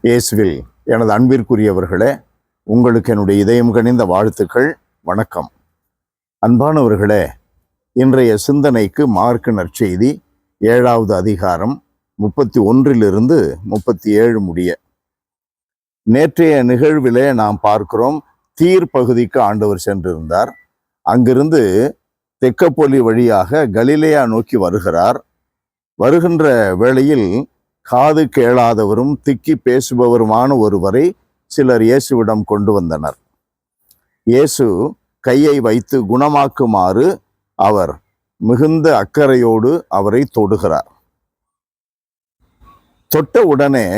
இயேசுவில் எனது அன்பிற்குரியவர்களே, உங்களுக்கு என்னுடைய இதயம் கனிந்த வாழ்த்துக்கள். வணக்கம். அன்பானவர்களே, இன்றைய சிந்தனைக்கு மார்க் நற்செய்தி 7வது அதிகாரம் 31 37 முடிய. நேற்றைய நிகழ்விலே நாம் பார்க்கிறோம், தீர் பகுதிக்கு ஆண்டவர் சென்றிருந்தார். அங்கிருந்து தெக்கப்பொலி வழியாக கலிலேயா நோக்கி வருகிறார். வருகின்ற வேளையில் காது கேளாதவரும் திக்கி பேசுபவருமான ஒருவரை சிலர் இயேசுவிடம் கொண்டு வந்தனர். இயேசு கையை வைத்து குணமாக்குமாறு அவர் மிகுந்த அக்கறையோடு அவரை தொடுகிறார். தொட்ட உடனே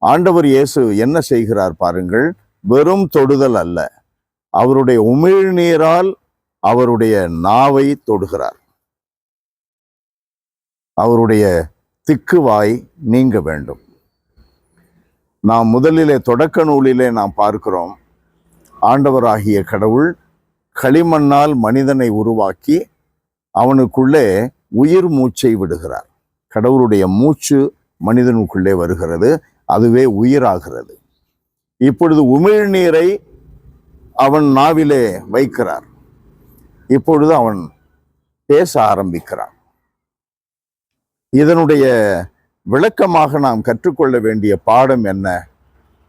ஆண்டவர் இயேசு என்ன செய்கிறார் பாருங்கள். வெறும் தொடுதல் அல்ல, அவருடைய உமிழ்நீரால் அவருடைய நாவை தொடுகிறார். அவருடைய திக்குவாய் நீங்க வேண்டும். நாம் முதலிலே தொடக்க நூலிலே நாம் பார்க்கிறோம், ஆண்டவராகிய கடவுள் களிமண்ணால் மனிதனை உருவாக்கி அவனுக்குள்ளே உயிர் மூச்சை விடுகிறார். கடவுளுடைய மூச்சு மனிதனுக்குள்ளே வருகிறது, அதுவே உயிராகிறது. இப்பொழுது உமிழ்நீரை அவன் நாவிலே வைக்கிறார். இப்பொழுது அவன் பேச ஆரம்பிக்கிறான். இதனுடைய விளக்கமாக நாம் கற்றுக்கொள்ள வேண்டிய பாடம் என்ன?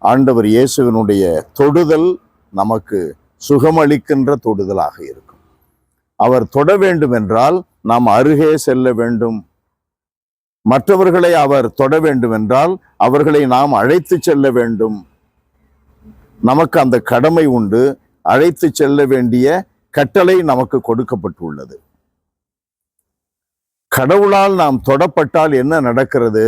ஆண்டவர் இயேசுவினுடைய தொடுதல் நமக்கு சுகமளிக்கின்ற தொடுதலாக இருக்கும். அவர் தொட வேண்டும் என்றால் நாம் அருகே செல்ல வேண்டும். மற்றவர்களை அவர் தொட வேண்டும் என்றால் அவர்களை நாம் அழைத்து செல்ல வேண்டும். நமக்கு அந்த கடமை உண்டு. அழைத்து செல்ல வேண்டிய கட்டளை நமக்கு கொடுக்கப்பட்டுள்ளது. கடவுளால் நாம் தொடப்பட்டால் என்ன நடக்கிறது?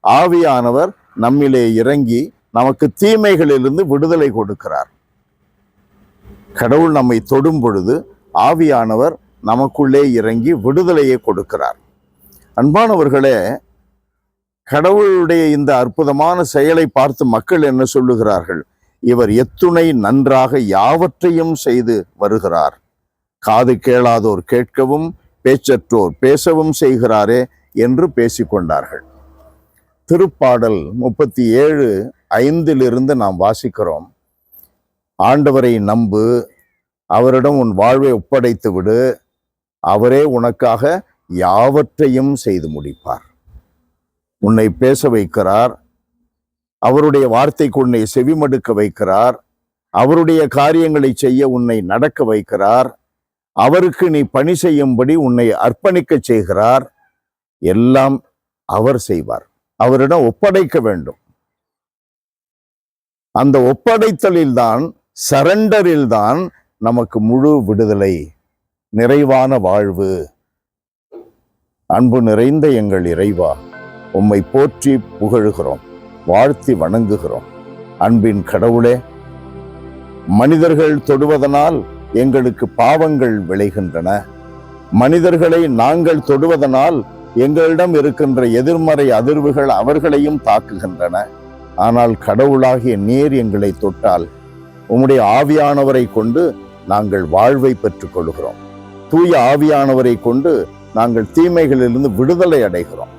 ஆவியானவர் நம்மிலே இறங்கி நமக்கு தீமைகளிலிருந்து விடுதலை கொடுக்கிறார். கடவுள் நம்மை தொடும் பொழுது ஆவியானவர் நமக்குள்ளே இறங்கி விடுதலையை கொடுக்கிறார். அன்பானவர்களே, கடவுளுடைய இந்த அற்புதமான செயலை பார்த்து மக்கள் என்ன சொல்லுகிறார்கள்? இவர் எத்துணை நன்றாக யாவற்றையும் செய்து வருகிறார். காது கேளாதோர் கேட்கவும் பேச்சற்றோர் பேசவும் செய்கிறாரே என்று பேசிக்கொண்டார்கள். திருப்பாடல் 37:5 நாம் வாசிக்கிறோம், ஆண்டவரை நம்பு, அவரிடம் உன் வாழ்வை ஒப்படைத்து விடு, அவரே உனக்காக யாவற்றையும் செய்து முடிப்பார். உன்னை பேச வைக்கிறார், அவருடைய வார்த்தைக்கு உன்னை செவிமடுக்க வைக்கிறார், அவருடைய காரியங்களை செய்ய உன்னை நடக்க வைக்கிறார், அவருக்கு நீ பணி செய்யும்படி உன்னை அர்ப்பணிக்க செய்கிறார். எல்லாம் அவர் செய்வார். அவரிடம் ஒப்படைக்க வேண்டும். அந்த ஒப்படைத்தலில்தான், சரண்டரில்தான் நமக்கு முழு விடுதலை, நிறைவான வாழ்வு. அன்பு நிறைந்த எங்கள் இறைவா, உம்மை போற்றி புகழுகிறோம், வாழ்த்தி வணங்குகிறோம். அன்பின் கடவுளே, மனிதர்கள் தொடுவதனால் எங்களுக்கு பாவங்கள் விளைகின்றன. மனிதர்களை நாங்கள் தொடுவதனால் எங்களிடம் இருக்கின்ற எதிர்மறை அதிர்வுகள் அவர்களையும் தாக்குகின்றன. ஆனால் கடவுளாகிய நீர் எங்களை தொட்டால் உம்முடைய ஆவியானவரை கொண்டு நாங்கள் வாழ்வை பெற்றுக் கொள்கிறோம். தூய ஆவியானவரை கொண்டு நாங்கள் தீமைகளிலிருந்து விடுதலை அடைகிறோம்.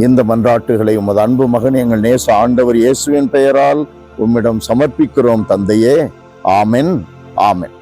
இந்த மன்றாட்டுகளை உமது அன்பு மகன் எங்கள் நேச ஆண்டவர் இயேசுவின் பெயரால் உம்மிடம் சமர்ப்பிக்கிறோம் தந்தையே. ஆமென், ஆமென்.